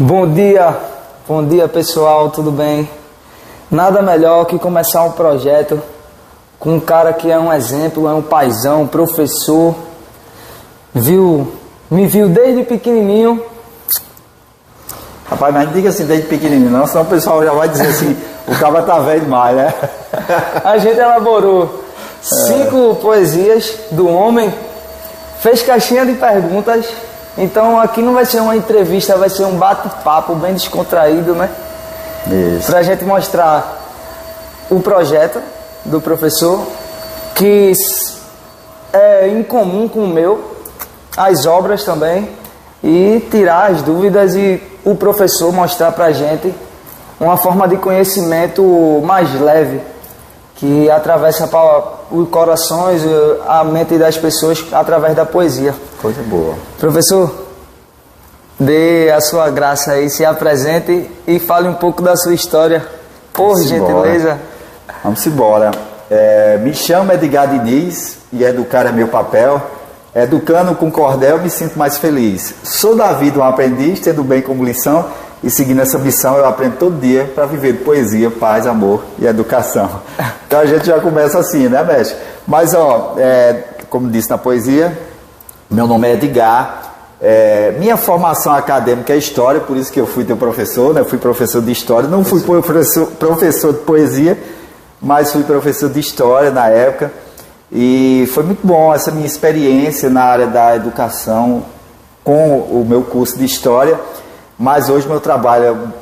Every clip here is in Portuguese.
Bom dia pessoal, tudo bem? Nada melhor que começar um projeto com um cara que é um exemplo, é um paizão, professor, me viu desde pequenininho. Rapaz, mas não diga assim desde pequenininho não, senão o pessoal já vai dizer assim, o cara tá velho demais, né? A gente elaborou 5 poesias do homem, fez caixinha de perguntas. Então aqui não vai ser uma entrevista, vai ser um bate-papo bem descontraído, né? Isso. Pra gente mostrar o projeto do professor, que é incomum com o meu, as obras também, e tirar as dúvidas e o professor mostrar pra gente uma forma de conhecimento mais leve, que atravessa para os corações, a mente das pessoas através da poesia. Coisa boa. Professor, dê a sua graça aí, se apresente e fale um pouco da sua história, por gentileza. Vamos embora. Me chamo Edgar Diniz e educar é meu papel. Educando com cordel me sinto mais feliz. Sou da vida um aprendiz, tendo bem como lição, e seguindo essa missão eu aprendo todo dia para viver de poesia, paz, amor e educação. Então a gente já começa assim, né, mestre? Mas, como disse na poesia, meu nome é Edgar. Minha formação acadêmica é história, por isso que eu fui teu professor, né? Fui professor de história, não fui professor de poesia, mas fui professor de história na época. E foi muito bom essa minha experiência na área da educação com o meu curso de história. Mas hoje meu trabalho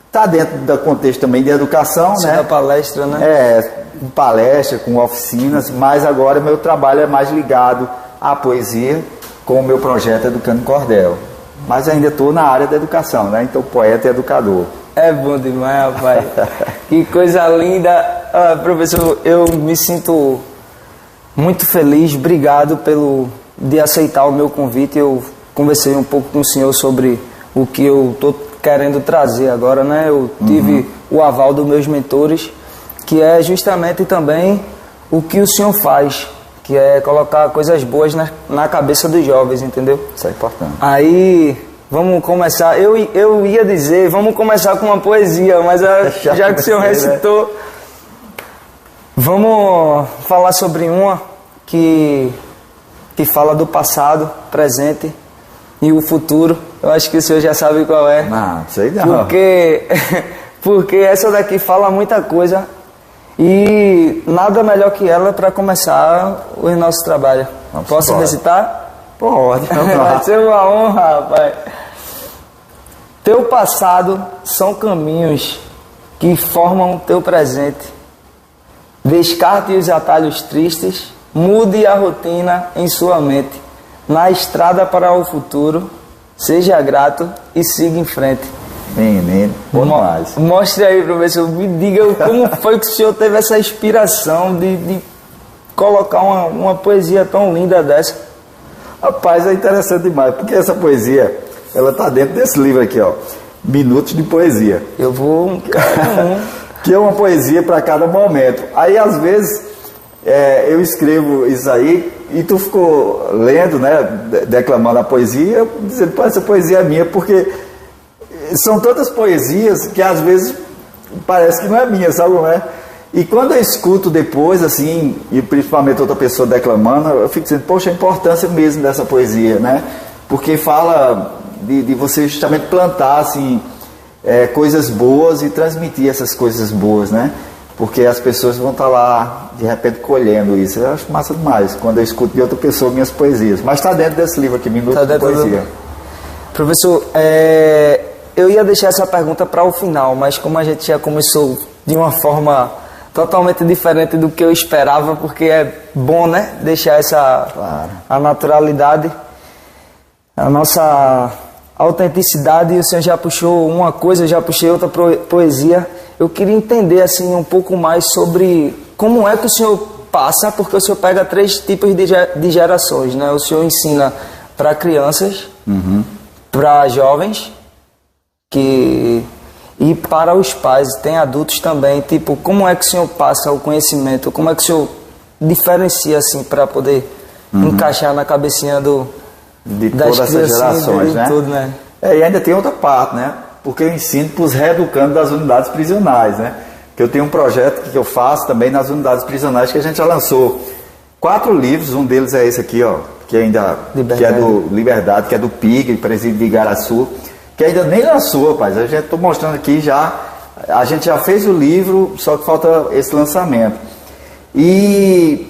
está dentro do contexto também de educação, você né? dá palestra, né? Com palestra, com oficinas, mas agora meu trabalho é mais ligado à poesia com o meu projeto Educando Cordel. Mas ainda estou na área da educação, né? Então poeta e educador. É bom demais, rapaz. Que coisa linda. Professor, eu me sinto muito feliz, obrigado de aceitar o meu convite. Eu conversei um pouco com o senhor sobre o que eu estou querendo trazer agora, né? Eu tive o aval dos meus mentores, que é justamente também o que o senhor faz, que é colocar coisas boas na cabeça dos jovens, entendeu? Isso é importante. Aí, vamos começar. Eu ia dizer, vamos começar com uma poesia, mas já que o senhor recitou, né? Vamos falar sobre uma que fala do passado, presente e o futuro. Eu acho que o senhor já sabe qual é. Não, sei não. Porque essa daqui fala muita coisa e nada melhor que ela para começar o nosso trabalho. Posso recitar? Pode. Vai ser uma honra, rapaz. Teu passado são caminhos que formam teu presente. Descarte os atalhos tristes, mude a rotina em sua mente. Na estrada para o futuro, seja grato e siga em frente. Menino, bom demais. Mostre aí, professor, me diga como foi que o senhor teve essa inspiração de colocar uma poesia tão linda dessa. Rapaz, é interessante demais, porque essa poesia, ela está dentro desse livro aqui, ó, Minutos de Poesia. Eu vou... Que é uma poesia para cada momento. Aí, às vezes, eu escrevo isso aí e tu ficou lendo, né, declamando a poesia, dizendo, pô, essa poesia é minha, porque são tantas poesias que, às vezes, parece que não é minha, sabe, não é? E quando eu escuto depois, assim, e principalmente outra pessoa declamando, eu fico dizendo, poxa, a importância mesmo dessa poesia, né? Porque fala de você justamente plantar, assim, coisas boas e transmitir essas coisas boas, né? Porque as pessoas vão estar lá, de repente, colhendo isso. Eu acho massa demais, quando eu escuto de outra pessoa minhas poesias. Mas está dentro desse livro aqui, Minutos de Poesia. Professor, eu ia deixar essa pergunta para o final, mas como a gente já começou de uma forma totalmente diferente do que eu esperava, porque é bom, né? Deixar a naturalidade, a nossa autenticidade. E o senhor já puxou uma coisa, eu já puxei outra poesia. Eu queria entender assim um pouco mais sobre como é que o senhor passa, porque o senhor pega 3 tipos de gerações, né? O senhor ensina para crianças, para jovens e para os pais, tem adultos também. Tipo, como é que o senhor passa o conhecimento? Como é que o senhor diferencia assim para poder encaixar na cabecinha de todas essas gerações, né? Tudo, né? E ainda tem outra parte, né? porque eu ensino para os reeducandos das unidades prisionais, né? Que eu tenho um projeto que eu faço também nas unidades prisionais, que a gente já lançou 4 livros, um deles é esse aqui, ó, que é do Liberdade, que é do PIG, presídio de Igaraçu, que ainda nem lançou, rapaz. A gente estou mostrando aqui já, a gente já fez o livro, só que falta esse lançamento. E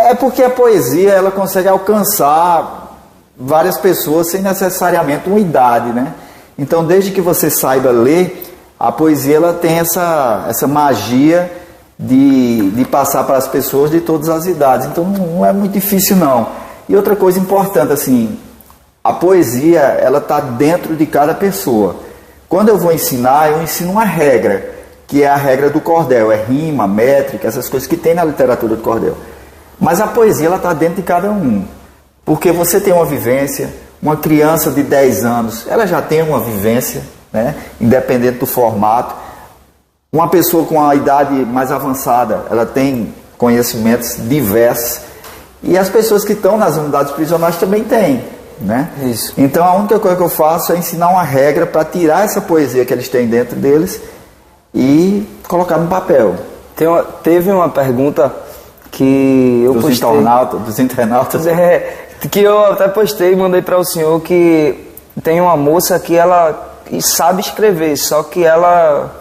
é porque a poesia, ela consegue alcançar várias pessoas sem necessariamente uma idade, né? Então, desde que você saiba ler, a poesia ela tem essa magia de passar para as pessoas de todas as idades. Então, não é muito difícil, não. E outra coisa importante, assim, a poesia, ela está dentro de cada pessoa. Quando eu vou ensinar, eu ensino uma regra, que é a regra do cordel, é rima, métrica, essas coisas que tem na literatura do cordel. Mas a poesia, ela está dentro de cada um. Porque você tem uma vivência, uma criança de 10 anos, ela já tem uma vivência, né, independente do formato. Uma pessoa com a idade mais avançada, ela tem conhecimentos diversos. E as pessoas que estão nas unidades prisionais também têm, né? Isso. Então a única coisa que eu faço é ensinar uma regra para tirar essa poesia que eles têm dentro deles e colocar no papel. Teve uma pergunta que eu postei... Dos internautas. Que eu até postei e mandei para o senhor, que tem uma moça que ela sabe escrever, só que ela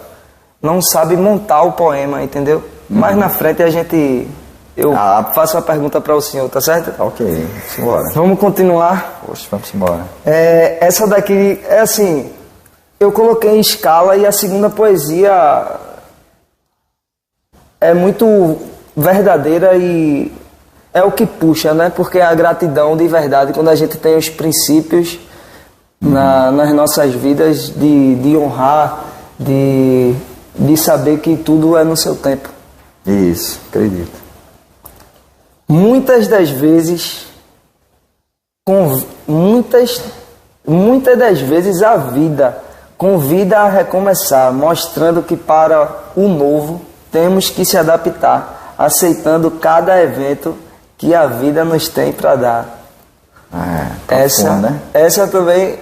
não sabe montar o poema, entendeu? Mais na frente eu faço a pergunta para o senhor, tá certo? Ok, vamos embora. Vamos continuar? Poxa, vamos embora. Essa daqui é assim, eu coloquei em escala e a segunda poesia é muito verdadeira e é o que puxa, né? Porque a gratidão de verdade, quando a gente tem os princípios nas nossas vidas de honrar, de saber que tudo é no seu tempo. Isso, acredito. Muitas das vezes a vida convida a recomeçar, mostrando que para o novo temos que se adaptar, aceitando cada evento que a vida nos tem para dar. Essa também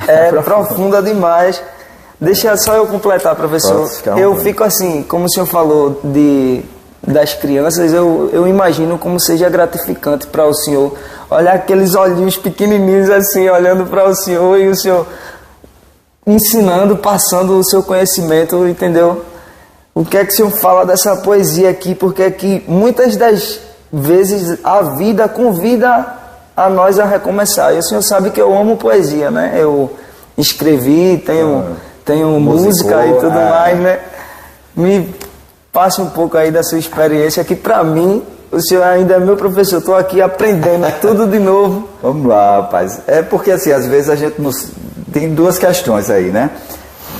é profunda demais. Deixa só eu completar, professor. Eu fico assim, como o senhor falou das crianças, eu imagino como seja gratificante para o senhor olhar aqueles olhinhos pequenininhos assim, olhando para o senhor e o senhor ensinando, passando o seu conhecimento, entendeu? O que é que o senhor fala dessa poesia aqui? Porque é que muitas das vezes a vida convida a nós a recomeçar. E o senhor sabe que eu amo poesia, né? Eu escrevi, tenho música e tudo mais, né? Me passe um pouco aí da sua experiência, que para mim, o senhor ainda é meu professor, estou aqui aprendendo tudo de novo. Vamos lá, rapaz. É porque assim, às vezes a gente tem duas questões aí, né?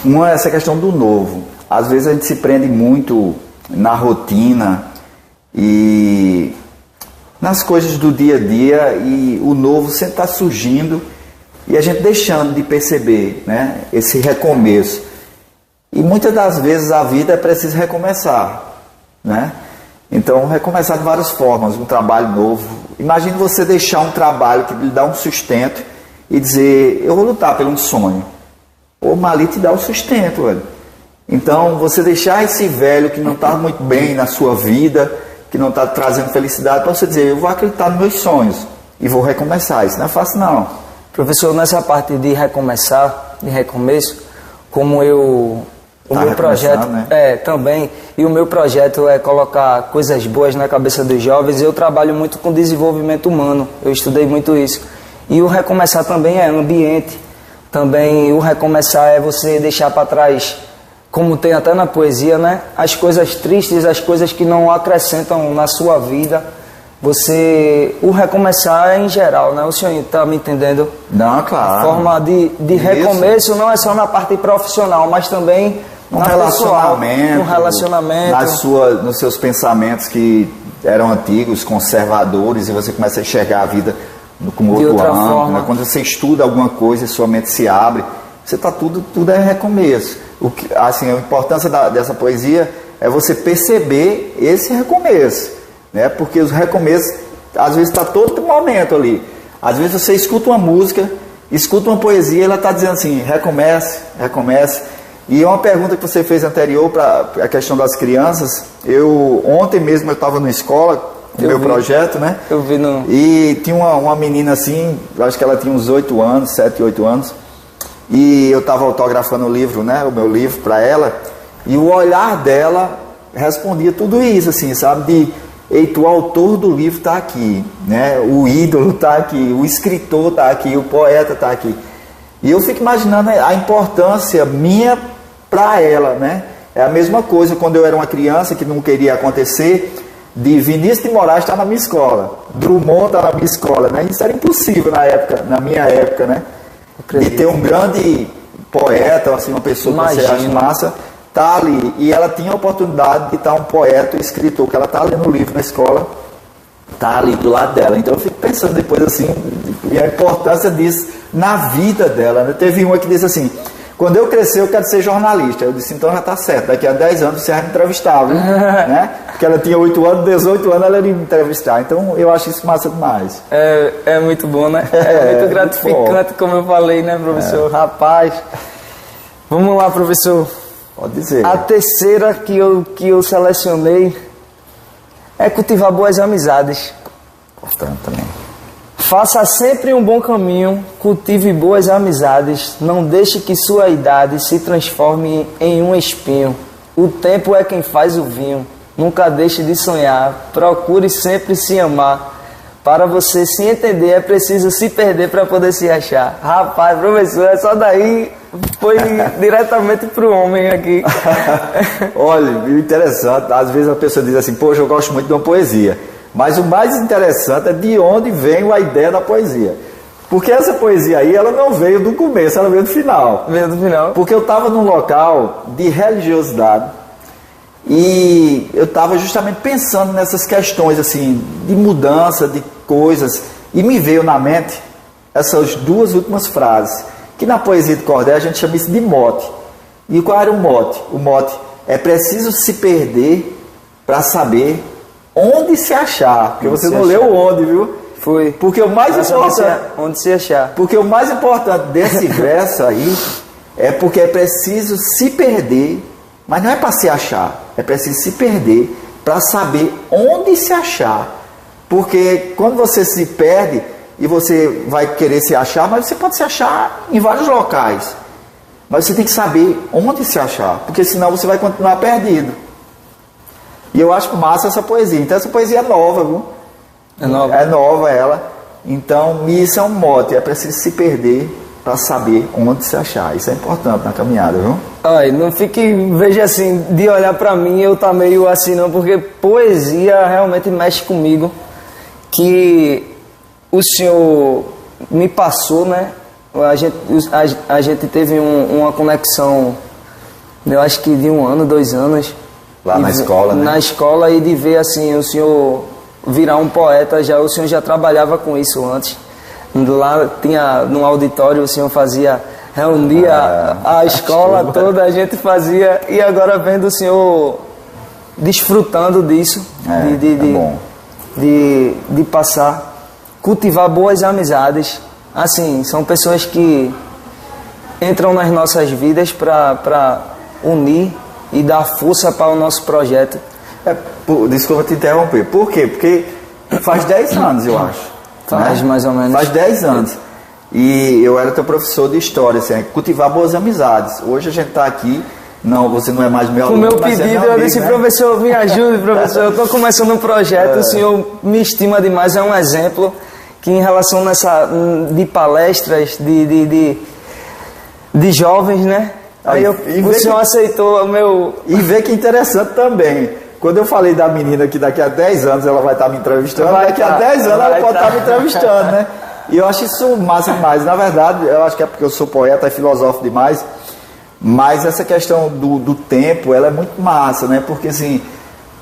Uma é essa questão do novo. Às vezes a gente se prende muito na rotina e nas coisas do dia a dia, e o novo sempre está surgindo e a gente deixando de perceber, né, esse recomeço. E muitas das vezes a vida é preciso recomeçar, né? Então, recomeçar de várias formas, um trabalho novo. Imagine você deixar um trabalho que lhe dá um sustento e dizer, eu vou lutar por um sonho. O Mali te dá o sustento, velho. Então, você deixar esse velho que não está muito bem na sua vida, que não está trazendo felicidade, para você dizer, eu vou acreditar nos meus sonhos e vou recomeçar. Isso não é fácil, não. Professor, nessa parte de recomeçar, de recomeço, como o meu projeto, né? Também, e o meu projeto é colocar coisas boas na cabeça dos jovens. Eu trabalho muito com desenvolvimento humano, eu estudei muito isso. E o recomeçar também é ambiente, também o recomeçar é você deixar para trás, como tem até na poesia, né? As coisas tristes, as coisas que não acrescentam na sua vida. O recomeçar é em geral, né? O senhor está me entendendo? Não, claro. A forma de recomeço não é só na parte profissional, mas também no relacionamento, nos seus pensamentos que eram antigos, conservadores, e você começa a enxergar a vida com outro ângulo, né? Quando você estuda alguma coisa e sua mente se abre, você está tudo é recomeço. Assim, a importância dessa poesia é você perceber esse recomeço, né? Porque os recomeços às vezes está todo momento ali. Às vezes você escuta uma música escuta uma poesia e ela está dizendo assim, recomece, recomece. E uma pergunta que você fez anterior para a questão das crianças, ontem mesmo eu estava na escola, no meu projeto, né? Eu vi no... E tinha uma menina assim, eu acho que ela tinha uns 8 anos, 7, 8 anos, e eu estava autografando o livro, né? O meu livro para ela, e o olhar dela respondia tudo isso, assim, sabe? Eita, o autor do livro está aqui, né? O ídolo está aqui, o escritor está aqui, o poeta está aqui. E eu fico imaginando a importância minha para ela, né? É a mesma coisa quando eu era uma criança que não queria acontecer, de Vinícius de Moraes estar na minha escola, Drummond estar na minha escola, né? Isso era impossível na minha época, né? De ter um grande poeta, assim, uma pessoa que você acha massa, tá ali, e ela tinha a oportunidade de estar um poeta, um escritor, que ela está lendo o livro na escola, tá ali do lado dela. Então eu fico pensando depois assim, e a importância disso na vida dela, né? Teve uma que disse assim, quando eu crescer eu quero ser jornalista. Eu disse, então já está certo, daqui a 10 anos você vai me entrevistar, viu? Né? Porque ela tinha 8 anos, 18 anos ela ia me entrevistar. Então eu acho isso massa demais. É muito bom, né? É muito gratificante, como eu falei, né, professor? Rapaz, vamos lá, professor. Pode dizer. A terceira que eu selecionei é cultivar boas amizades. Importante também. Faça sempre um bom caminho, cultive boas amizades, não deixe que sua idade se transforme em um espinho. O tempo é quem faz o vinho, nunca deixe de sonhar, procure sempre se amar. Para você se entender é preciso se perder para poder se achar. Rapaz, professor, é só daí foi diretamente pro homem aqui. Olha, interessante, às vezes a pessoa diz assim, poxa, eu gosto muito de uma poesia. Mas o mais interessante é de onde veio a ideia da poesia. Porque essa poesia aí, ela não veio do começo, ela veio do final. Veio do final. Porque eu estava num local de religiosidade e eu estava justamente pensando nessas questões assim, de mudança, de coisas. E me veio na mente essas duas últimas frases, que na poesia de Cordel a gente chama isso de mote. E qual era o mote? O mote é preciso se perder para saber onde se achar, porque você não leu onde, viu? Foi. Porque o mais importante, onde se achar. Porque o mais importante desse verso aí é porque é preciso se perder, mas não é para se achar, é preciso se perder para saber onde se achar. Porque quando você se perde e você vai querer se achar, mas você pode se achar em vários locais. Mas você tem que saber onde se achar, porque senão você vai continuar perdido. E eu acho massa essa poesia. Então essa poesia é nova, viu? É nova. É nova ela. Então isso é um mote. É preciso se perder para saber onde se achar. Isso é importante na caminhada, viu? Ai, não fique, veja assim, de olhar para mim eu tá meio assim não, porque poesia realmente mexe comigo. Que o senhor me passou, né? A gente teve uma conexão, eu acho que de 1 ano, 2 anos. Lá na escola, né? Na escola, e de ver assim, o senhor virar um poeta, o senhor já trabalhava com isso antes. Lá tinha, no auditório, o senhor reunia a escola toda, a gente fazia, e agora vendo o senhor desfrutando disso, de passar, cultivar boas amizades. Assim, são pessoas que entram nas nossas vidas para unir e dar força para o nosso projeto. Desculpa te interromper. Por quê? Porque faz 10 anos, eu acho. Faz, né? Mais ou menos. Faz 10 anos. E eu era teu professor de história, assim, cultivar boas amizades. Hoje a gente está aqui, você não é mais meu aluno. O meu pedido, eu disse, né? Professor, me ajude, professor. Eu estou começando um projeto, o senhor me estima demais, é um exemplo que em relação de palestras, de jovens, né? Aí o senhor aceitou o meu... E vê que interessante também. Quando eu falei da menina que daqui a 10 anos ela vai estar me entrevistando, daqui a 10 anos ela pode estar me entrevistando, né? E eu acho isso massa demais. Na verdade, eu acho que é porque eu sou poeta e filosófico demais, mas essa questão do tempo, ela é muito massa, né? Porque assim,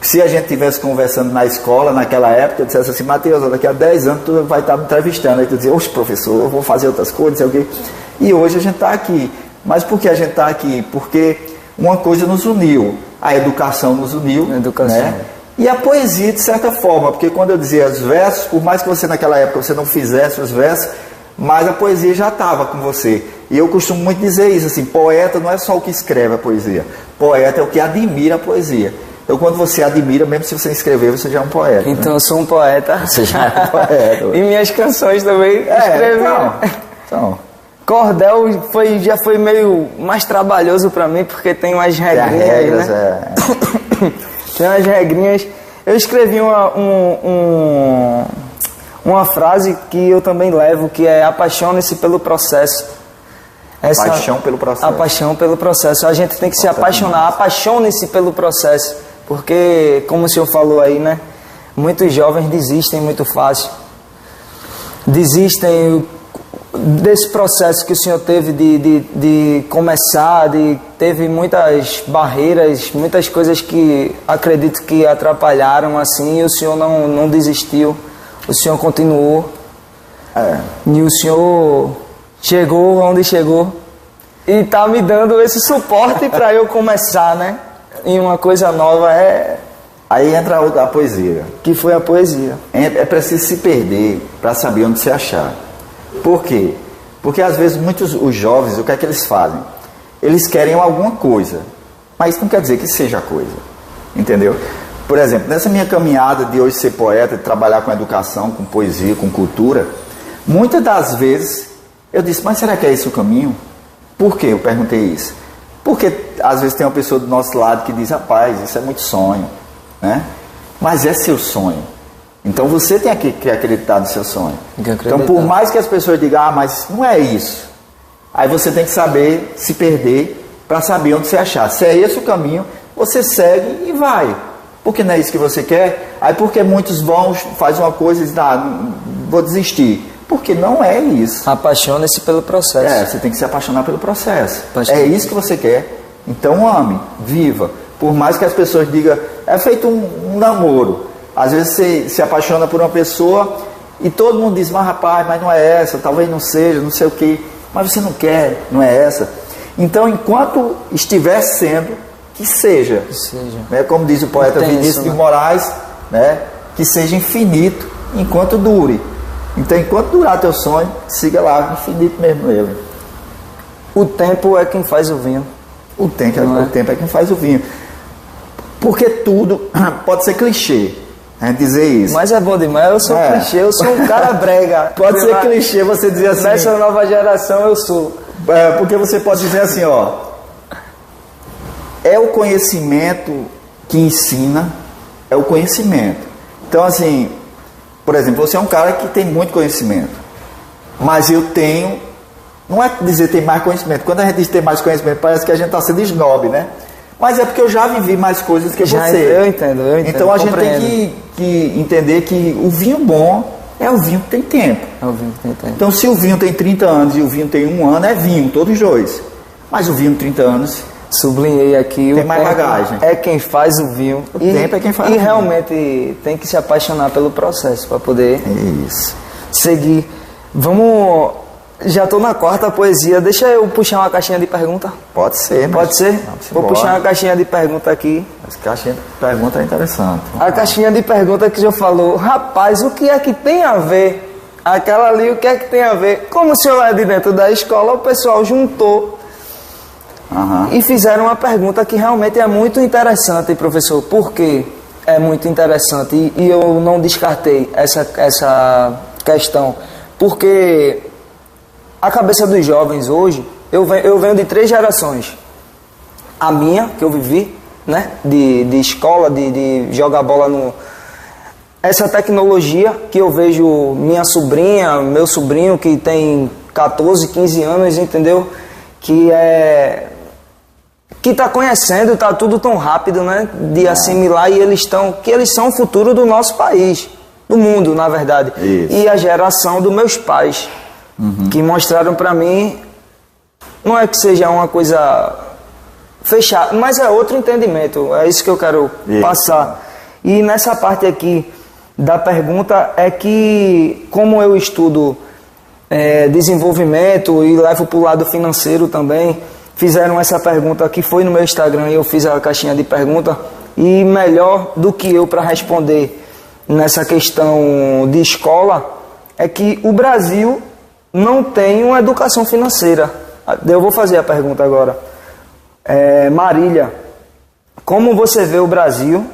se a gente estivesse conversando na escola, naquela época, eu dissesse assim, Matheus, daqui a 10 anos tu vai estar me entrevistando. Aí tu dizia, oxe, professor, eu vou fazer outras coisas, sei o quê. E hoje a gente está aqui. Mas por que a gente está aqui? Porque uma coisa nos uniu, a educação nos uniu, né? E a poesia, de certa forma, porque quando eu dizia os versos, por mais que você naquela época você não fizesse os versos, mas a poesia já estava com você. E eu costumo muito dizer isso, assim, poeta não é só o que escreve a poesia, poeta é o que admira a poesia. Então quando você admira, mesmo se você escrever, você já é um poeta. Então né? eu sou um poeta. Você já é um poeta. E minhas canções também escrevi. Então. Cordel já foi meio mais trabalhoso pra mim, porque tem umas regrinhas, regras, né? Tem umas regrinhas. Eu escrevi uma frase que eu também levo, que é apaixone-se pelo processo. Paixão pelo processo. A paixão pelo processo. A gente tem que se apaixonar. Apaixone-se pelo processo. Porque, como o senhor falou aí, né? Muitos jovens desistem muito fácil. Desistem desse processo que o senhor teve de começar, teve muitas barreiras, muitas coisas que acredito que atrapalharam assim, e o senhor não desistiu, o senhor continuou. E o senhor chegou onde chegou e está me dando esse suporte para eu começar, né? Em uma coisa nova. Aí entra a poesia. Que foi a poesia. É preciso se perder para saber onde se achar. Por quê? Porque às vezes os jovens, o que é que eles fazem? Eles querem alguma coisa, mas isso não quer dizer que seja a coisa. Entendeu? Por exemplo, nessa minha caminhada de hoje ser poeta, de trabalhar com educação, com poesia, com cultura, muitas das vezes eu disse, mas será que é esse o caminho? Por que eu perguntei isso? Porque às vezes tem uma pessoa do nosso lado que diz, rapaz, isso é muito sonho, né? Mas é seu sonho. Então você tem que acreditar no seu sonho. Então por mais que as pessoas digam, mas não é isso. Aí você tem que saber se perder para saber onde você achar. Se é esse o caminho, você segue e vai. Porque não é isso que você quer. Aí porque muitos fazem uma coisa e dizem, vou desistir. Porque não é isso. Apaixone-se pelo processo. Você tem que se apaixonar pelo processo. É isso que você quer. Então ame, viva. Por mais que as pessoas digam, é feito um namoro. Às vezes você se apaixona por uma pessoa e todo mundo diz, mas rapaz, mas não é essa, talvez não seja, não sei o quê. Mas você não quer, não é essa. Então, enquanto estiver sendo, que seja. Né? Como diz o poeta Vinícius de Moraes, né? Que seja infinito enquanto dure. Então, enquanto durar teu sonho, siga lá, infinito mesmo ele. O tempo é quem faz o vinho. O tempo é quem faz o vinho. Porque tudo pode ser clichê. Dizer isso. Mas é bom demais, eu sou clichê, eu sou um cara brega. Pode ser clichê você dizer assim. Nessa nova geração eu sou. Porque você pode dizer assim, é o conhecimento que ensina, é o conhecimento. Então assim, por exemplo, você é um cara que tem muito conhecimento, mas eu tenho, não é dizer tem mais conhecimento, quando a gente diz ter mais conhecimento, parece que a gente está sendo snob, né? Mas é porque eu já vivi mais coisas que você. Eu entendo. Então a gente tem que entender que o vinho bom é o vinho que tem tempo. É o vinho que tem tempo. Então se o vinho tem 30 anos e o vinho tem 1 ano, é vinho, todos os dois. Mas o vinho de 30 anos... Sublinhei aqui. Tem mais bagagem. É quem faz o vinho. O tempo é quem faz o vinho. E realmente tem que se apaixonar pelo processo para poder seguir. Vamos... Já estou na 4ª poesia. Deixa eu puxar uma caixinha de pergunta. Pode ser. Pode ser? Vou puxar uma caixinha de pergunta aqui. Essa caixinha de pergunta é interessante. A caixinha de pergunta que já falou, rapaz, o que é que tem a ver? Aquela ali, o que é que tem a ver? Como o senhor é de dentro da escola, o pessoal juntou e fizeram uma pergunta que realmente é muito interessante, professor. Por quê? É muito interessante e eu não descartei essa questão. Porque a cabeça dos jovens hoje, eu venho de 3 gerações. A minha, que eu vivi, né? De escola, de jogar bola essa tecnologia que eu vejo minha sobrinha, meu sobrinho que tem 14, 15 anos, entendeu? Que está conhecendo, está tudo tão rápido, né? De assimilar e eles são o futuro do nosso país, do mundo, na verdade. Isso. E a geração dos meus pais, que mostraram para mim, não é que seja uma coisa fechada, mas é outro entendimento, é isso que eu quero passar. E nessa parte aqui da pergunta é que, como eu estudo desenvolvimento e levo para o lado financeiro também, fizeram essa pergunta que foi no meu Instagram e eu fiz a caixinha de pergunta, e melhor do que eu para responder nessa questão de escola é que o Brasil não tem uma educação financeira. Eu vou fazer a pergunta agora. Marília, como você vê o Brasil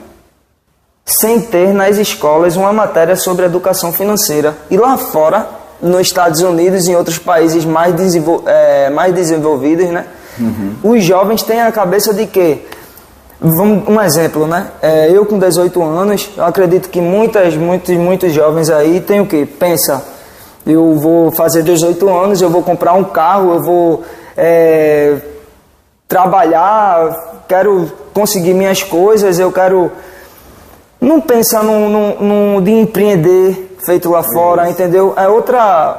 sem ter nas escolas uma matéria sobre educação financeira? E lá fora, nos Estados Unidos e em outros países mais desenvolvidos, né? Os jovens têm a cabeça de que, um exemplo, né? Eu com 18 anos, eu acredito que muitos jovens aí têm o quê? Pensa, eu vou fazer 18 anos, eu vou comprar um carro, eu vou trabalhar, quero conseguir minhas coisas, eu quero... Não pensa de empreender feito lá fora, entendeu? É outra,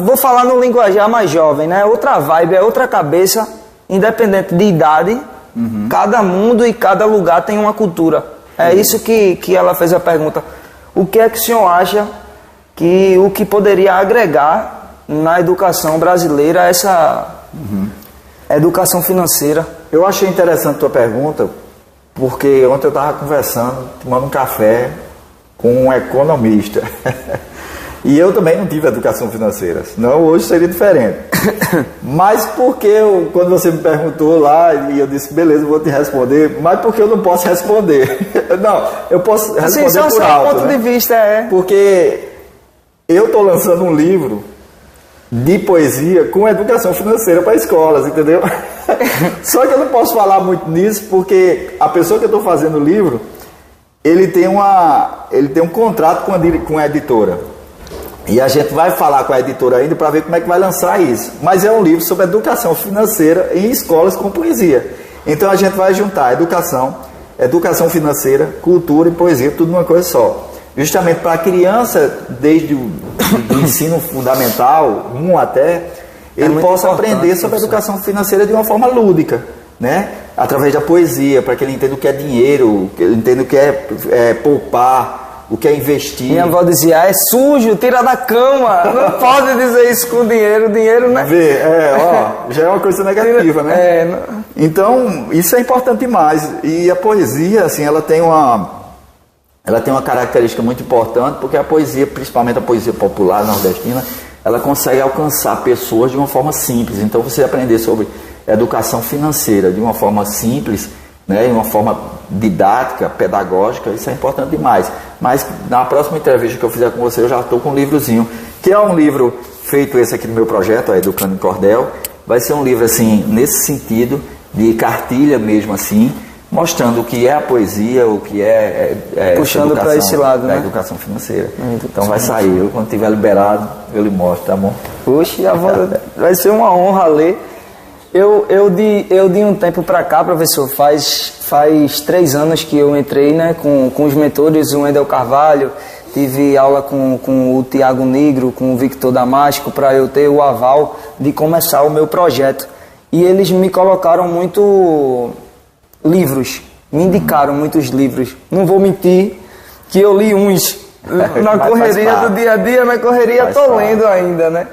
vou falar no linguajar mais jovem, né? Outra vibe, é outra cabeça, independente de idade. Cada mundo e cada lugar tem uma cultura. É isso que ela fez a pergunta. O que é que o senhor acha que o que poderia agregar na educação brasileira essa educação financeira? Eu achei interessante a tua pergunta, porque ontem eu estava conversando, tomando um café com um economista. E eu também não tive educação financeira, senão hoje seria diferente. Mas porque quando você me perguntou lá, e eu disse, beleza, eu vou te responder, mas porque eu não posso responder. Não, eu posso responder assim, por alto, ponto né? de vista Porque eu estou lançando um livro de poesia com educação financeira para escolas, entendeu? Só que eu não posso falar muito nisso, porque a pessoa que eu estou fazendo o livro, ele tem um contrato com a editora. E a gente vai falar com a editora ainda para ver como é que vai lançar isso. Mas é um livro sobre educação financeira em escolas com poesia. Então a gente vai juntar educação financeira, cultura e poesia, tudo numa coisa só. Justamente para a criança, desde o ensino fundamental, ele possa aprender sobre a educação financeira de uma forma lúdica, né? Através da poesia, para que ele entenda o que é dinheiro, que ele entenda o que é poupar, o que é investir. Minha avó dizia, é sujo, tira da cama. Não pode dizer isso com dinheiro, né? Já é uma coisa negativa, né? Então, isso é importante demais. E a poesia, assim, ela tem uma característica muito importante, porque a poesia, principalmente a poesia popular nordestina, ela consegue alcançar pessoas de uma forma simples. Então, você aprender sobre educação financeira de uma forma simples, né, de uma forma didática, pedagógica, isso é importante demais. Mas na próxima entrevista que eu fizer com você, eu já estou com um livrozinho, que é um livro feito esse aqui no meu projeto, Educando em Cordel. Vai ser um livro assim, nesse sentido, de cartilha mesmo assim, mostrando o que é a poesia, o que é puxando para esse lado, né? Educação financeira. Então vai sair, quando tiver liberado, eu lhe mostro, tá bom? Puxa, vai ser uma honra ler. Eu de um tempo para cá, professor, faz 3 anos que eu entrei, né, com os mentores, o Wendel Carvalho, tive aula com o Tiago Negro, com o Victor Damasco, para eu ter o aval de começar o meu projeto. E eles me colocaram muito livros, me indicaram muitos livros. Não vou mentir que eu li uns na correria do dia a dia, na correria estou lendo ainda, né?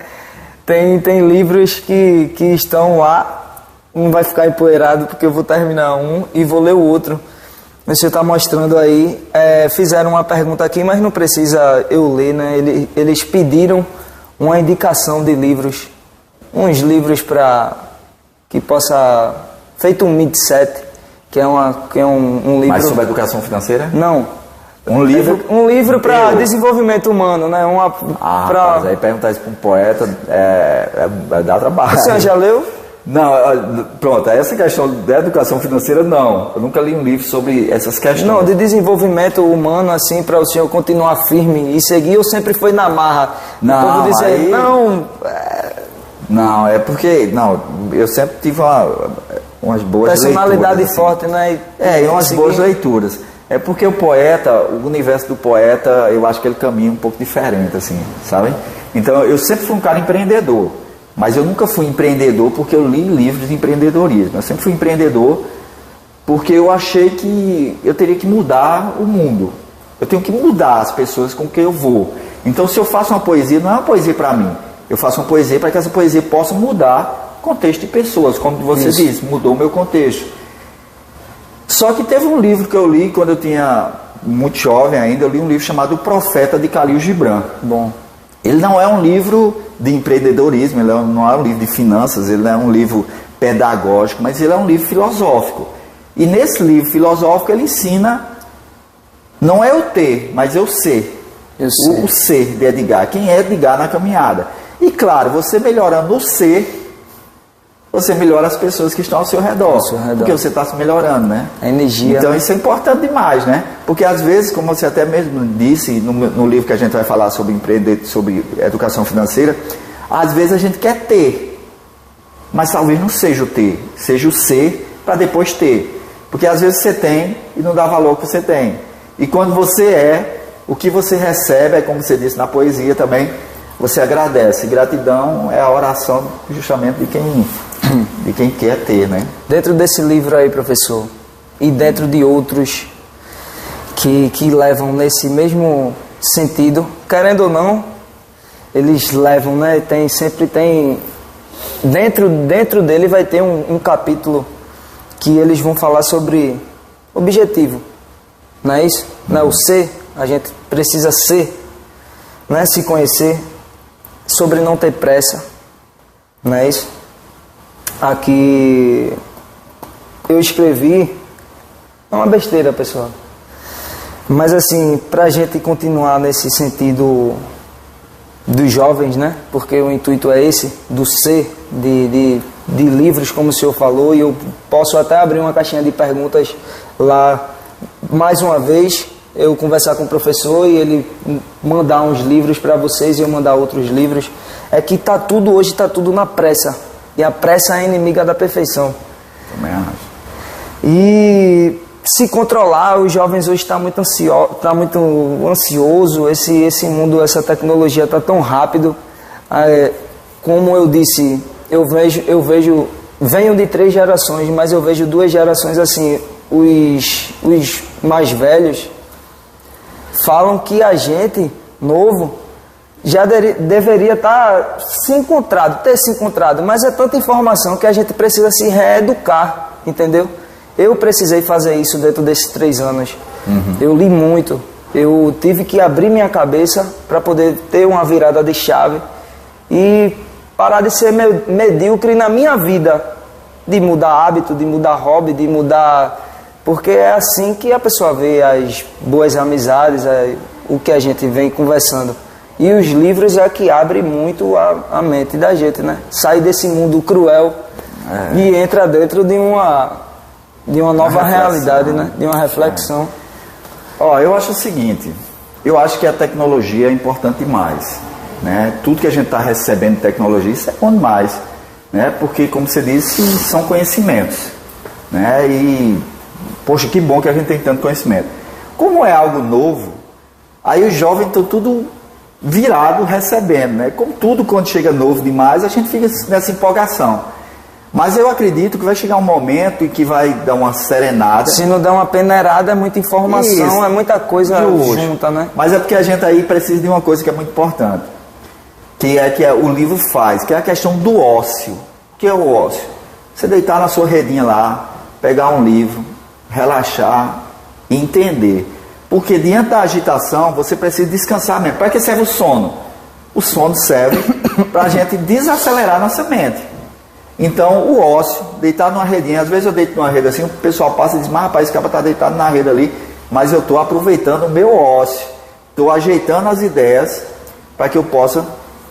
Tem livros que estão lá, um vai ficar empoeirado porque eu vou terminar um e vou ler o outro. Você está mostrando aí, fizeram uma pergunta aqui, mas não precisa eu ler, né? Eles pediram uma indicação de livros, uns livros para que possa, feito um mindset, que é um livro... Mais sobre educação financeira? Não. Um livro para desenvolvimento humano, né? Mas aí perguntar isso para um poeta dá trabalho. O senhor já leu? Não, pronto, essa questão da educação financeira, não. Eu nunca li um livro sobre essas questões. Não, de desenvolvimento humano, assim, para o senhor continuar firme e seguir, eu sempre fui na marra. Não, Não, é porque... Não, eu sempre tive umas boas personalidade leituras, forte, assim, né? E umas boas leituras. É porque o universo do poeta, eu acho que ele caminha um pouco diferente, assim, sabe? Então, eu sempre fui um cara empreendedor, mas eu nunca fui empreendedor porque eu li livros de empreendedorismo. Eu sempre fui empreendedor porque eu achei que eu teria que mudar o mundo. Eu tenho que mudar as pessoas com quem eu vou. Então, se eu faço uma poesia, não é uma poesia para mim. Eu faço uma poesia para que essa poesia possa mudar o contexto de pessoas, como você disse, mudou o meu contexto. Só que teve um livro que eu li quando eu tinha muito jovem ainda, eu li um livro chamado O Profeta de Khalil Gibran. Bom. Ele não é um livro de empreendedorismo, ele não é um livro de finanças, ele não é um livro pedagógico, mas ele é um livro filosófico. E nesse livro filosófico ele ensina, não é o ter, mas é o ser. O ser de Edgar. Quem é Edgar na caminhada? E claro, você melhorando o ser, você melhora as pessoas que estão ao seu redor. Porque você está se melhorando, né? A energia. Então isso é importante demais, né? Porque às vezes, como você até mesmo disse no livro que a gente vai falar sobre empreender, sobre educação financeira, às vezes a gente quer ter, mas talvez não seja o ter, seja o ser para depois ter. Porque às vezes você tem e não dá valor que você tem. E quando você é, o que você recebe, é como você disse na poesia também, você agradece. Gratidão é a oração justamente de quem quer ter, né? Dentro desse livro aí, professor, e dentro de outros que levam nesse mesmo sentido, querendo ou não, eles levam, né? Sempre tem dentro dele vai ter um capítulo que eles vão falar sobre objetivo, não é isso? Não é o ser, a gente precisa ser, não é se conhecer, sobre não ter pressa, não é isso? Aqui eu escrevi, é uma besteira, pessoal, mas assim, pra gente continuar nesse sentido dos jovens, né? Porque o intuito é esse, do ser, de livros, como o senhor falou, e eu posso até abrir uma caixinha de perguntas lá, mais uma vez, eu conversar com o professor e ele mandar uns livros para vocês e eu mandar outros livros. É que hoje está tudo na pressa, e a pressa é inimiga da perfeição. Também acho. E se controlar, os jovens hoje estão muito ansioso, esse mundo, essa tecnologia está tão rápido. Como eu disse, venho de 3 gerações, mas eu vejo 2 gerações assim, os mais velhos falam que a gente, novo, já deveria ter se encontrado, mas é tanta informação que a gente precisa se reeducar, entendeu? Eu precisei fazer isso dentro desses 3 anos. Eu li muito, eu tive que abrir minha cabeça para poder ter uma virada de chave e parar de ser medíocre na minha vida, de mudar hábito, de mudar hobby, de mudar... Porque é assim que a pessoa vê as boas amizades, o que a gente vem conversando. E os livros é que abrem muito a mente da gente, né? Sai desse mundo cruel e entra dentro de uma nova realidade, né? De uma reflexão. Eu acho o seguinte, eu acho que a tecnologia é importante demais, né? Tudo que a gente está recebendo de tecnologia, isso é bom demais, né? Porque, como você disse, são conhecimentos, né? E, poxa, que bom que a gente tem tanto conhecimento. Como é algo novo, aí os jovens estão tudo virado recebendo, né? Como tudo, quando chega novo demais, a gente fica nessa empolgação. Mas eu acredito que vai chegar um momento em que vai dar uma serenada. Se não der uma peneirada, é muita informação, isso, é muita coisa junta, né? Mas é porque a gente aí precisa de uma coisa que é muito importante, que o livro faz, que é a questão do ócio. O que é o ócio? Você deitar na sua redinha lá, pegar um livro, relaxar e entender. Porque diante da agitação, você precisa descansar mesmo. Para que serve o sono? O sono serve para a gente desacelerar nossa mente. Então, o ócio, deitar numa redinha, às vezes eu deito numa rede assim, o pessoal passa e diz, mas rapaz, esse cara está deitado na rede ali, mas eu estou aproveitando o meu ócio, estou ajeitando as ideias para que eu possa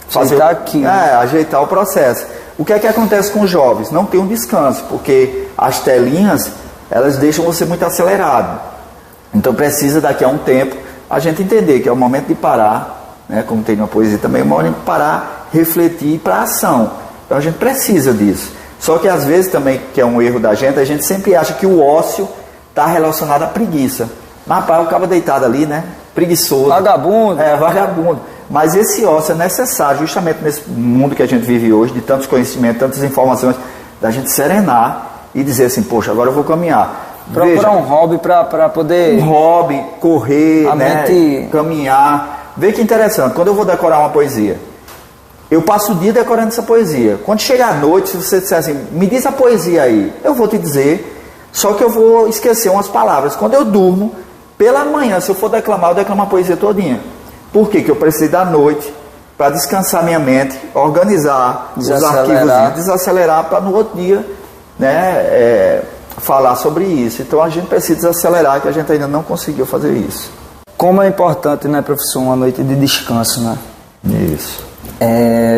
fazer ajeitar o processo. O que é que acontece com os jovens? Não tem um descanso, porque as telinhas, elas deixam você muito acelerado. Então precisa daqui a um tempo a gente entender que é o momento de parar, né, como tem na poesia também, é o momento de parar, refletir para a ação. Então a gente precisa disso. Só que às vezes também, que é um erro da gente, a gente sempre acha que o ócio está relacionado à preguiça. Mas rapaz, o cara deitado ali, né? Preguiçoso. Vagabundo. Vagabundo. Mas esse ócio é necessário, justamente nesse mundo que a gente vive hoje, de tantos conhecimentos, tantas informações, da gente serenar e dizer assim, poxa, agora eu vou caminhar. Procurar um hobby para poder... Um hobby, correr, caminhar. Vê que interessante, quando eu vou decorar uma poesia, eu passo o dia decorando essa poesia. Quando chegar à noite, se você disser assim, me diz a poesia aí, eu vou te dizer, só que eu vou esquecer umas palavras. Quando eu durmo, pela manhã, se eu for declamar, eu declamo a poesia todinha. Por quê? Que eu preciso da noite para descansar minha mente, organizar os arquivos, desacelerar para no outro dia, né, falar sobre isso. Então a gente precisa desacelerar, que a gente ainda não conseguiu fazer isso. Como é importante, né, professor, uma noite de descanso, né? Isso.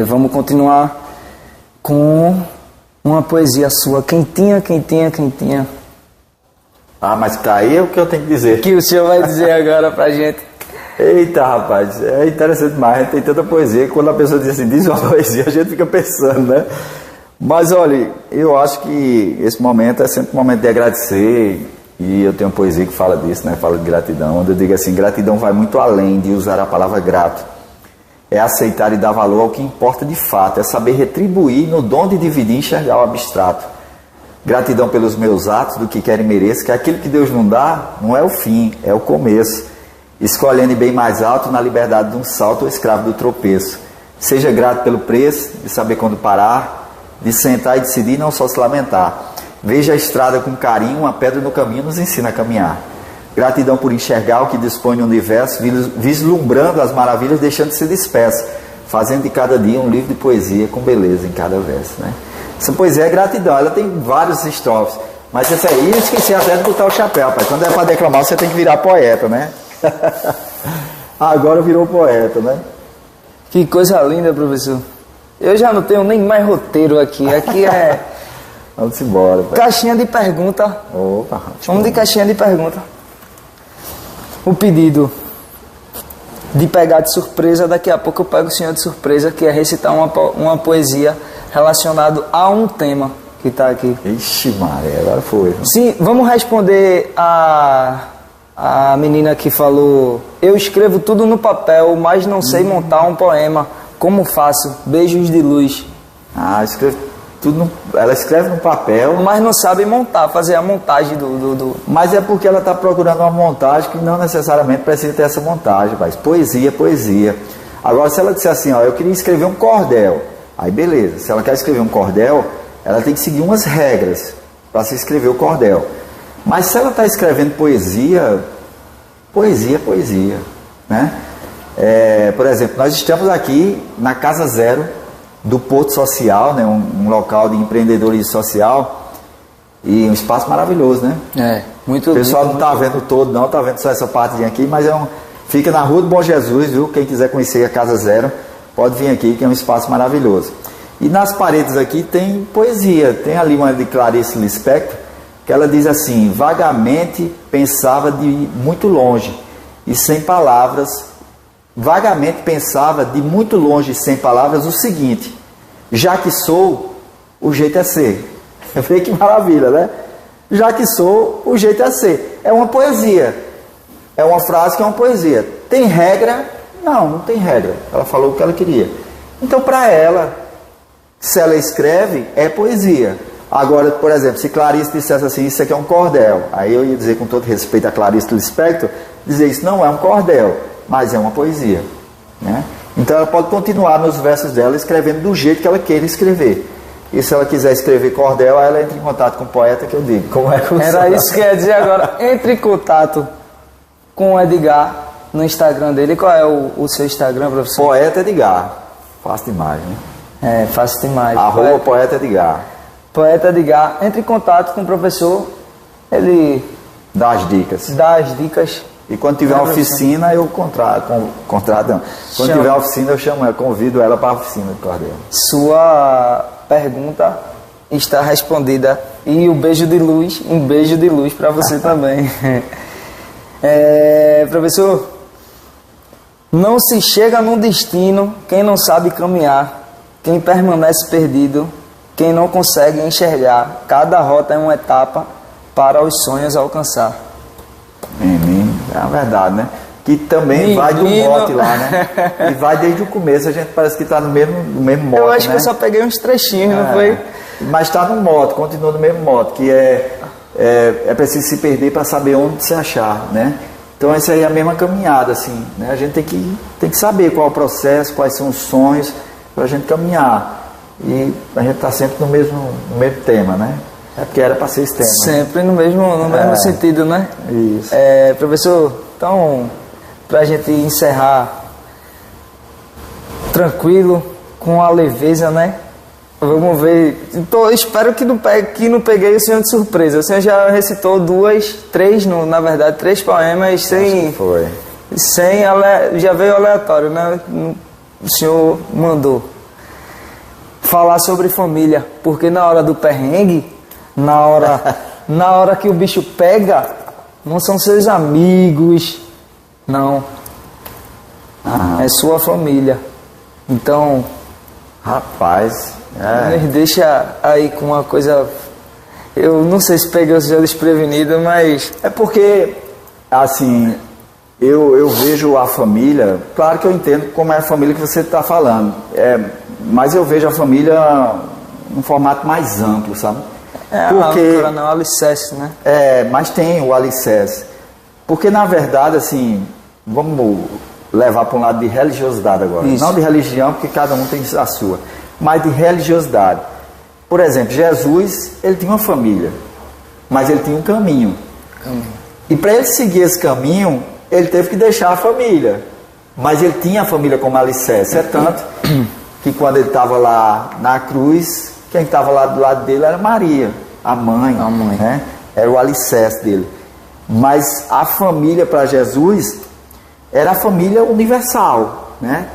Vamos continuar com uma poesia sua, quentinha. Ah, mas tá aí é o que eu tenho que dizer. Que o senhor vai dizer agora pra gente. Eita, rapaz, é interessante demais, a gente tem tanta poesia que quando a pessoa diz assim, diz uma poesia, a gente fica pensando, né? Mas olha, eu acho que esse momento é sempre um momento de agradecer, e eu tenho uma poesia que fala disso, né? Fala de gratidão, onde eu digo assim, gratidão vai muito além de usar a palavra grato. É aceitar e dar valor ao que importa de fato, é saber retribuir no dom de dividir e enxergar o abstrato. Gratidão pelos meus atos, do que quer e mereço, que aquilo que Deus não dá, não é o fim, é o começo. Escolhendo bem mais alto, na liberdade de um salto, o escravo do tropeço. Seja grato pelo preço, de saber quando parar, de sentar e decidir, não só se lamentar. Veja a estrada com carinho, uma pedra no caminho nos ensina a caminhar. Gratidão por enxergar o que dispõe no universo, vislumbrando as maravilhas, deixando de ser disperso, fazendo de cada dia um livro de poesia com beleza em cada verso, né? Essa poesia é gratidão, ela tem vários estrofes, mas essa aí eu esqueci até de botar o chapéu, rapaz. Quando é para declamar, você tem que virar poeta, né? Agora virou poeta, né? Que coisa linda, professor. Eu já não tenho nem mais roteiro aqui. Aqui é... Vamos embora, pai. Caixinha de pergunta. Opa, vamos de caixinha de pergunta. O pedido de pegar de surpresa, daqui a pouco eu pego o senhor de surpresa, que é recitar uma poesia relacionada a um tema que está aqui. Ixi, Maria, agora foi. Sim, vamos responder a menina que falou: eu escrevo tudo no papel, mas não sei montar um poema. Como faço? Beijos de luz. Ah, escreve tudo ela escreve no papel, mas não sabe montar, fazer a montagem do... Mas é porque ela está procurando uma montagem que não necessariamente precisa ter essa montagem, mas poesia. Agora, se ela disser assim, ó, eu queria escrever um cordel, aí beleza. Se ela quer escrever um cordel, ela tem que seguir umas regras para se escrever o cordel. Mas se ela está escrevendo poesia, né? Por exemplo, nós estamos aqui na Casa Zero do Porto Social, né? Um local de empreendedorismo social e um espaço maravilhoso, né? Muito. O pessoal não está vendo todo, não, está vendo só essa parte aqui, mas fica na Rua do Bom Jesus, viu? Quem quiser conhecer a Casa Zero, pode vir aqui, que é um espaço maravilhoso. E nas paredes aqui tem poesia, tem ali uma de Clarice Lispector, que ela diz assim: vagamente pensava de muito longe e sem palavras, vagamente pensava de muito longe e sem palavras o seguinte: já que sou, o jeito é ser. Vê que maravilha, né? Já que sou, o jeito é ser. É uma poesia, é uma frase que é uma poesia. Tem regra? Não tem regra. Ela falou o que ela queria. Então, para ela, se ela escreve, é poesia. Agora, por exemplo, se Clarice dissesse assim, isso aqui é um cordel, aí eu ia dizer, com todo respeito a Clarice Lispector, dizer isso não é um cordel, mas é uma poesia, né? Então ela pode continuar nos versos dela escrevendo do jeito que ela queira escrever. E se ela quiser escrever cordel, aí ela entra em contato com o poeta, que eu digo. Como é que você Era isso que eu ia dizer agora. Entre em contato com o Edgar no Instagram dele. Qual é o seu Instagram, professor? Poeta Edgar. Fácil demais, né? Fácil demais. Poeta Edgar. Poeta Edgar. Entre em contato com o professor. Ele dá as dicas. E quando tiver uma oficina, eu contrato. Quando tiver uma oficina, eu convido ela para a oficina de cordel. Sua pergunta está respondida. E um beijo de luz para você também. Professor, não se chega num destino quem não sabe caminhar, quem permanece perdido, quem não consegue enxergar. Cada rota é uma etapa para os sonhos alcançar. É a verdade, né? Que também vai do mote lá, né? E vai desde o começo, a gente parece que está no mesmo mote. Eu acho que eu só peguei uns trechinhos, não foi? Mas está no mote, continua no mesmo mote, que é preciso se perder para saber onde se achar, né? Então essa aí é a mesma caminhada, assim, né? A gente tem que saber qual é o processo, quais são os sonhos para a gente caminhar. E a gente está sempre no mesmo tema, né? É porque era para ser esse tema. Sempre no mesmo sentido, né? Isso. Professor, então, para a gente encerrar, tranquilo, com a leveza, né? Vamos ver. Espero que não peguei o senhor de surpresa. O senhor já recitou três poemas sem... Foi. Já veio aleatório, né? O senhor mandou falar sobre família, porque na hora do perrengue, na hora que o bicho pega, não são seus amigos, não. É sua família. Então, rapaz, deixa aí com uma coisa. Eu não sei se peguei o senhor desprevenido, mas é porque, assim, eu vejo a família. Claro que eu entendo como é a família que você está falando, mas eu vejo a família num formato mais amplo, sabe? Porque não, alicerce, né? Mas tem o alicerce. Porque, na verdade, assim, vamos levar para um lado de religiosidade agora. Isso. Não de religião, porque cada um tem a sua, mas de religiosidade. Por exemplo, Jesus, ele tinha uma família, mas ele tinha um caminho. E para ele seguir esse caminho, ele teve que deixar a família. Mas ele tinha a família como alicerce. É tanto que quando ele estava lá na cruz, quem estava lá do lado dele era Maria, a mãe. Né? Era o alicerce dele. Mas a família para Jesus era a família universal, né?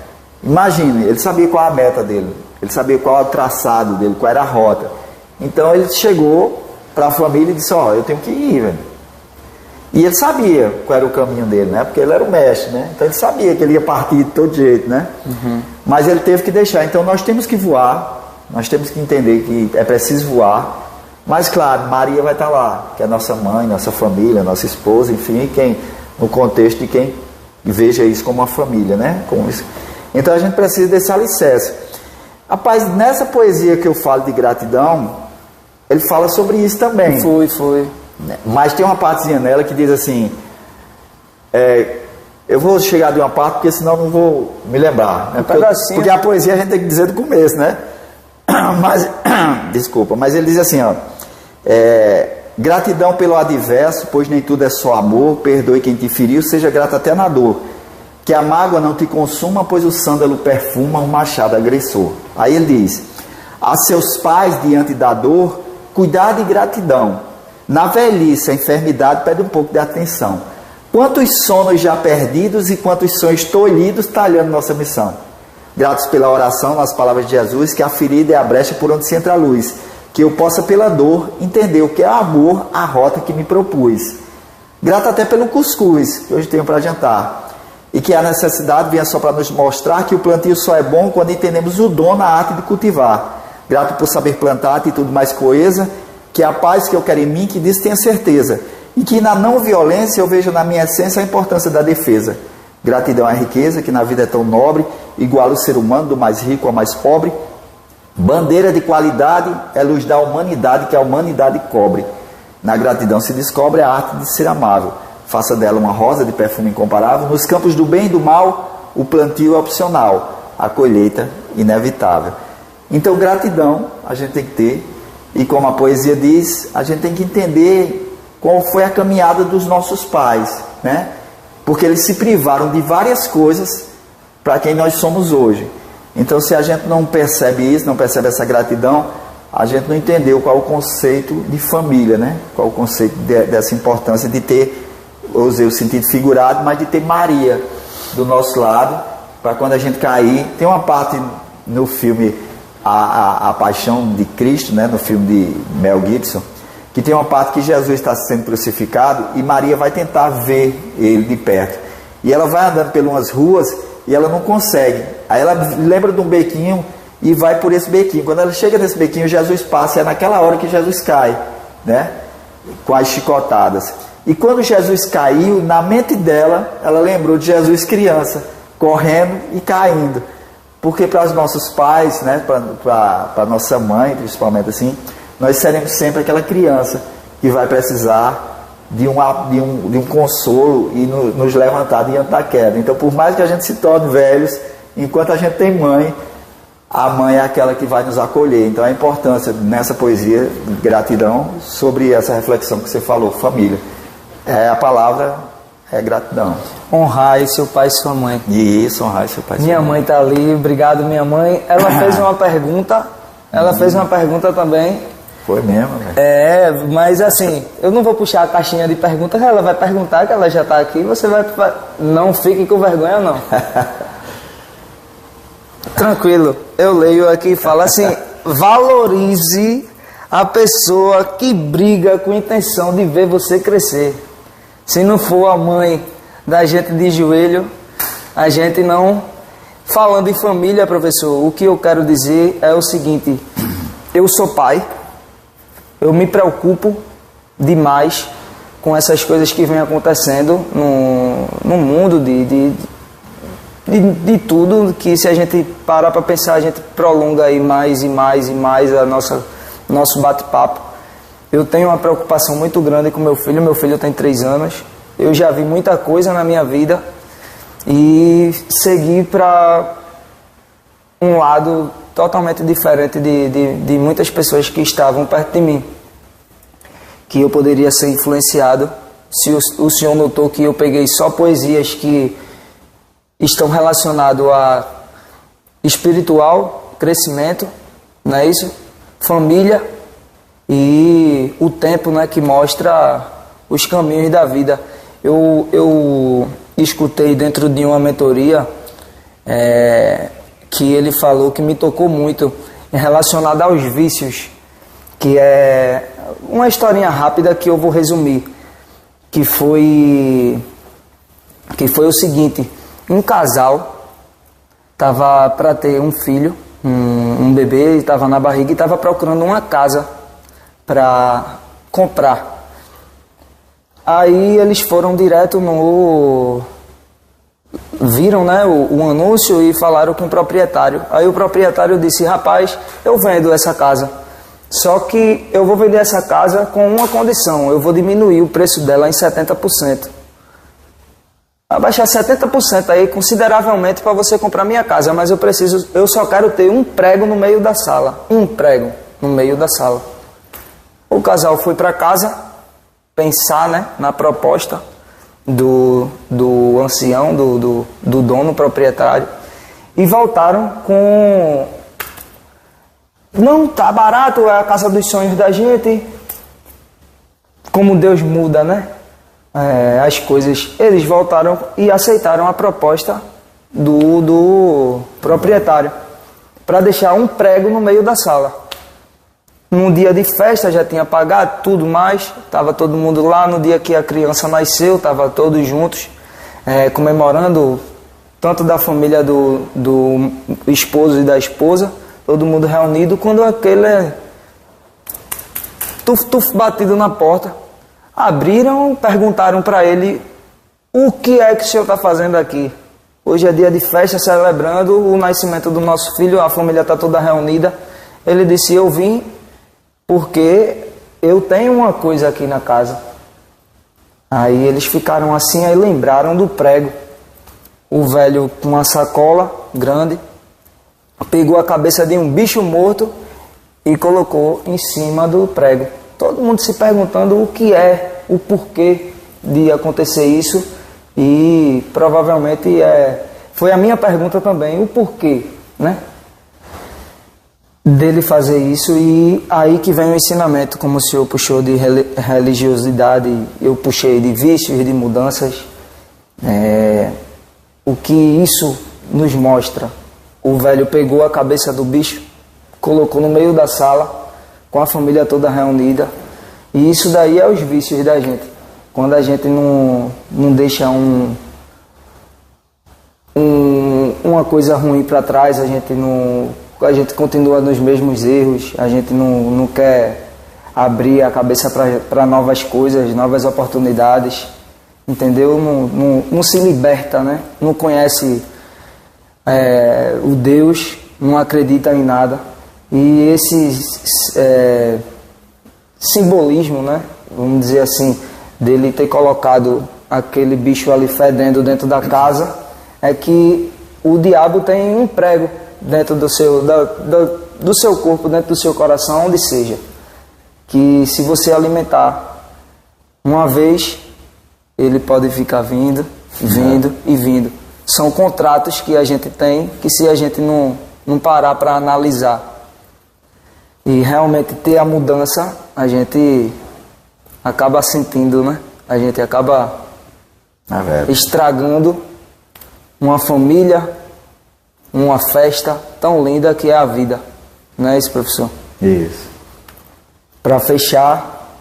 Imagine, ele sabia qual a meta dele, ele sabia qual o traçado dele, qual era a rota. Então ele chegou para a família e disse, eu tenho que ir, velho. E ele sabia qual era o caminho dele, né? Porque ele era o mestre, né? Então ele sabia que ele ia partir de todo jeito, né? Mas ele teve que deixar. Então nós temos que voar, nós temos que entender que é preciso voar. Mas claro, Maria vai estar lá, que é nossa mãe, nossa família, nossa esposa, enfim, no contexto de quem veja isso como uma família, né? Então a gente precisa desse alicerce. Rapaz, nessa poesia que eu falo de gratidão, ele fala sobre isso também. Foi. Mas tem uma partezinha nela que diz assim, eu vou chegar de uma parte, porque senão não vou me lembrar, né? Porque a poesia a gente tem que dizer do começo, né? Mas, desculpa, mas ele diz assim, gratidão pelo adverso, pois nem tudo é só amor, perdoe quem te feriu, seja grato até na dor. Que a mágoa não te consuma, pois o sândalo perfuma um machado agressor. Aí ele diz, a seus pais diante da dor, cuidado e gratidão. Na velhice, a enfermidade pede um pouco de atenção. Quantos sonos já perdidos e quantos sonhos tolhidos talhando nossa missão. Gratos pela oração, nas palavras de Jesus, que a ferida é a brecha por onde se entra a luz. Que eu possa, pela dor, entender o que é amor, a rota que me propus. Grato até pelo cuscuz, que hoje tenho para jantar. E que a necessidade venha só para nos mostrar que o plantio só é bom quando entendemos o dom na arte de cultivar. Grato por saber plantar, atitude mais coesa, que a paz que eu quero em mim, que disso tenha certeza. E que na não violência eu vejo na minha essência a importância da defesa. Gratidão à riqueza, que na vida é tão nobre, igual o ser humano, do mais rico ao mais pobre. Bandeira de qualidade é luz da humanidade, que a humanidade cobre. Na gratidão se descobre a arte de ser amável. Faça dela uma rosa de perfume incomparável. Nos campos do bem e do mal, o plantio é opcional, a colheita inevitável. Então, gratidão a gente tem que ter. E como a poesia diz, a gente tem que entender qual foi a caminhada dos nossos pais, né? Porque eles se privaram de várias coisas para quem nós somos hoje. Então, se a gente não percebe isso, não percebe essa gratidão, a gente não entendeu qual é o conceito de família, né? Qual é o conceito dessa importância de ter, eu usei o sentido figurado, mas de ter Maria do nosso lado, para quando a gente cair. Tem uma parte no filme a Paixão de Cristo, né? No filme de Mel Gibson, que tem uma parte que Jesus está sendo crucificado e Maria vai tentar ver ele de perto. E ela vai andando por umas ruas e ela não consegue. Aí ela lembra de um bequinho e vai por esse bequinho. Quando ela chega nesse bequinho, Jesus passa. É naquela hora que Jesus cai, né? Com as chicotadas. E quando Jesus caiu, na mente dela, ela lembrou de Jesus criança, correndo e caindo. Porque para os nossos pais, né? Para nossa mãe, principalmente assim, nós seremos sempre aquela criança que vai precisar de um consolo e nos levantar diante da queda. Então, por mais que a gente se torne velhos, enquanto a gente tem mãe, a mãe é aquela que vai nos acolher. Então, a importância nessa poesia, gratidão, sobre essa reflexão que você falou, família. A palavra é gratidão. honrar aí seu pai e sua mãe. Isso, honrar seu pai e sua Minha mãe tá ali, obrigado minha mãe. Ela fez uma pergunta, também. Foi mesmo, velho. É, mas assim, eu não vou puxar a caixinha de perguntas, ela vai perguntar que ela já tá aqui, você vai... Não fique com vergonha, não. Tranquilo, eu leio aqui e falo assim, valorize a pessoa que briga com intenção de ver você crescer. Se não for a mãe da gente de joelho, a gente não... Falando em família, professor, o que eu quero dizer é o seguinte, eu sou pai, eu me preocupo demais com essas coisas que vêm acontecendo no mundo de tudo, que se a gente parar para pensar, a gente prolonga aí mais e mais e mais nosso bate-papo. Eu tenho uma preocupação muito grande com meu filho tem 3 anos, eu já vi muita coisa na minha vida e segui para um lado totalmente diferente de muitas pessoas que estavam perto de mim, que eu poderia ser influenciado. Se o senhor notou que eu peguei só poesias que estão relacionadas a espiritual, crescimento, não é isso? Família e o tempo, né, que mostra os caminhos da vida. Eu escutei dentro de uma mentoria que ele falou que me tocou muito relacionado aos vícios, que é uma historinha rápida que eu vou resumir, que foi o seguinte: um casal estava para ter um filho, um bebê, estava na barriga e estava procurando uma casa para comprar. Aí eles foram direto viram, né, o anúncio e falaram com o proprietário. Aí o proprietário disse: rapaz, eu vendo essa casa, só que eu vou vender essa casa com uma condição, eu vou diminuir o preço dela em 70%. Abaixar 70% aí consideravelmente para você comprar minha casa, mas eu só quero ter um prego no meio da sala. Um prego no meio da sala. O casal foi para casa pensar, né, na proposta do ancião, do dono proprietário, e voltaram com: não, tá barato, é a casa dos sonhos da gente. Como Deus muda, né? As coisas. Eles voltaram e aceitaram a proposta do proprietário para deixar um prego no meio da sala. Num dia de festa, já tinha pagado tudo mais, estava todo mundo lá. No dia que a criança nasceu, estava todos juntos, comemorando, tanto da família do esposo e da esposa, todo mundo reunido, quando aquele tuf batido na porta. Abriram, perguntaram para ele: o que é que o senhor está fazendo aqui? Hoje é dia de festa, celebrando o nascimento do nosso filho, a família está toda reunida. Ele disse: eu vim porque eu tenho uma coisa aqui na casa. Aí eles ficaram assim, aí lembraram do prego. O velho, com uma sacola grande, pegou a cabeça de um bicho morto e colocou em cima do prego. Todo mundo se perguntando o que é, o porquê de acontecer isso. E provavelmente foi a minha pergunta também, o porquê, né, dele fazer isso. E aí que vem o ensinamento, como o senhor puxou de religiosidade, eu puxei de vícios, de mudanças. O que isso nos mostra? O velho pegou a cabeça do bicho, colocou no meio da sala, com a família toda reunida. E isso daí é os vícios da gente. Quando a gente não deixa uma coisa ruim para trás, a gente continua nos mesmos erros, a gente não quer abrir a cabeça para novas coisas, novas oportunidades, entendeu? Não se liberta, né? Não conhece o Deus, não acredita em nada. E esse simbolismo, né, vamos dizer assim, dele ter colocado aquele bicho ali fedendo dentro da casa, é que o diabo tem um prego dentro do seu corpo, dentro do seu coração, onde seja, que se você alimentar uma vez, ele pode ficar vindo vindo e vindo. São contratos que a gente tem, que se a gente não parar para analisar e realmente ter a mudança, a gente acaba sentindo, né? A gente acaba estragando uma família, uma festa tão linda que é a vida. Não é isso, professor? Isso. Para fechar,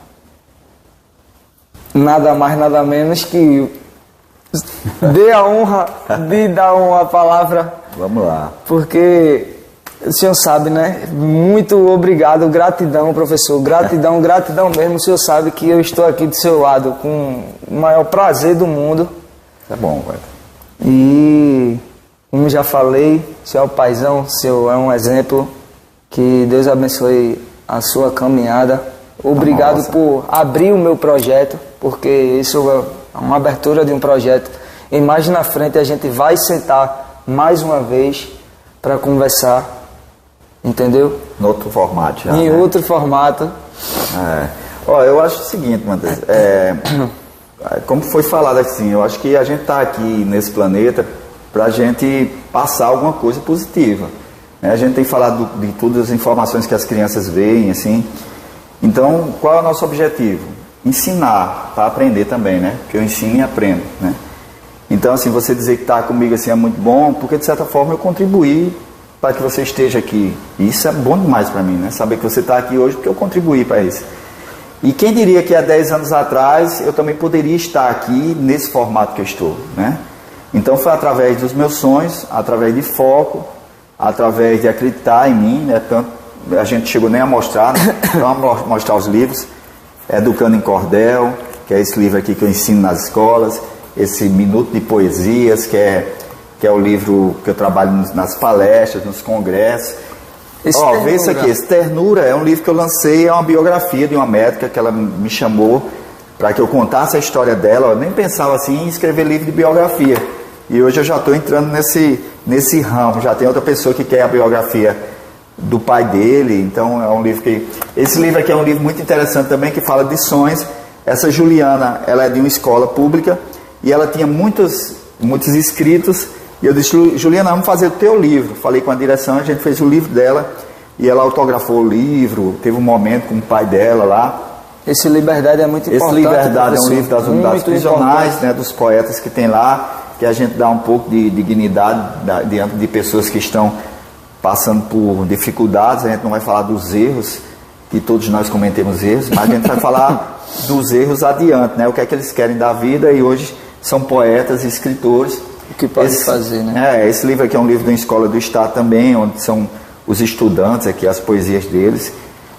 nada mais, nada menos que dê a honra de dar uma palavra. Vamos lá. Porque o senhor sabe, né? Muito obrigado, gratidão, professor. Gratidão, gratidão mesmo. O senhor sabe que eu estou aqui do seu lado com o maior prazer do mundo. Tá bom, velho. E, como já falei, o senhor é o paizão, o senhor é um exemplo. Que Deus abençoe a sua caminhada. Obrigado por abrir o meu projeto, porque isso é uma abertura de um projeto. E mais na frente a gente vai sentar mais uma vez para conversar, entendeu? Em outro formato já. Em outro formato. Ó, eu acho o seguinte, Matheus, como foi falado assim, eu acho que a gente está aqui nesse planeta para a gente passar alguma coisa positiva. A gente tem falado de todas as informações que as crianças veem, assim. Então, qual é o nosso objetivo? Ensinar, para aprender também, né? Porque eu ensino e aprendo, né? Então, assim, você dizer que está comigo assim é muito bom, porque de certa forma eu contribuí para que você esteja aqui. E isso é bom demais para mim, né? Saber que você está aqui hoje porque eu contribuí para isso. E quem diria que há 10 anos atrás eu também poderia estar aqui nesse formato que eu estou, né? Então foi através dos meus sonhos, através de foco, através de acreditar em mim, né? Tanto a gente chegou nem a mostrar, né? Vamos mostrar os livros. Educando em Cordel, que é esse livro aqui que eu ensino nas escolas, esse Minuto de Poesias, que é o livro que eu trabalho nas palestras, nos congressos. Ó, vê isso aqui, esse Ternura é um livro que eu lancei, é uma biografia de uma médica que ela me chamou para que eu contasse a história dela. Eu nem pensava assim em escrever livro de biografia. E hoje eu já estou entrando nesse ramo, já tem outra pessoa que quer a biografia do pai dele, então é um livro que... Esse livro aqui é um livro muito interessante também, que fala de sonhos. Essa Juliana, ela é de uma escola pública, e ela tinha muitos inscritos, e eu disse, Juliana, vamos fazer o teu livro. Falei com a direção, a gente fez o livro dela, e ela autografou o livro, teve um momento com o pai dela lá. Esse Liberdade é muito importante. Esse Liberdade é um livro das unidades prisionais, né, dos poetas que tem lá, que a gente dá um pouco de dignidade diante de pessoas que estão passando por dificuldades. A gente não vai falar dos erros, que todos nós cometemos erros, mas a gente vai falar dos erros adiante, né? O que é que eles querem da vida, e hoje são poetas e escritores. O que podem fazer, né? Esse livro aqui é um livro de uma escola do Estado também, onde são os estudantes aqui, as poesias deles.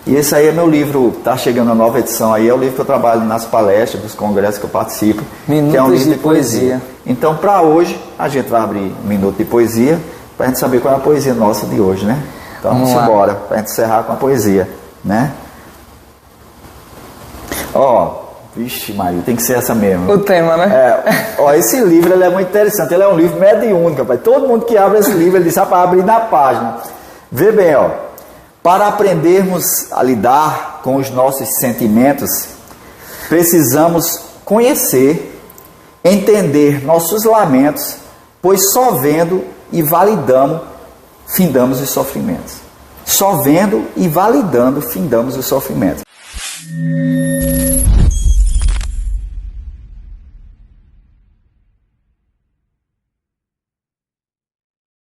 E esse aí é meu livro, está chegando a nova edição aí, é o livro que eu trabalho nas palestras, dos congressos que eu participo, que é um livro de poesia. Então, para hoje, a gente vai abrir um minuto de poesia, para a gente saber qual é a poesia nossa de hoje, né? Então, vamos embora, para a gente encerrar com a poesia, né? Ó, vixe, Maria, tem que ser essa mesmo. O tema, né? Ó, esse livro ele é muito interessante, ele é um livro mediúnico, rapaz. Todo mundo que abre esse livro, ele diz, para abrir na página. Vê bem, ó. Para aprendermos a lidar com os nossos sentimentos, precisamos conhecer, entender nossos lamentos, pois só vendo e validando, findamos os sofrimentos. Só vendo e validando, findamos os sofrimentos.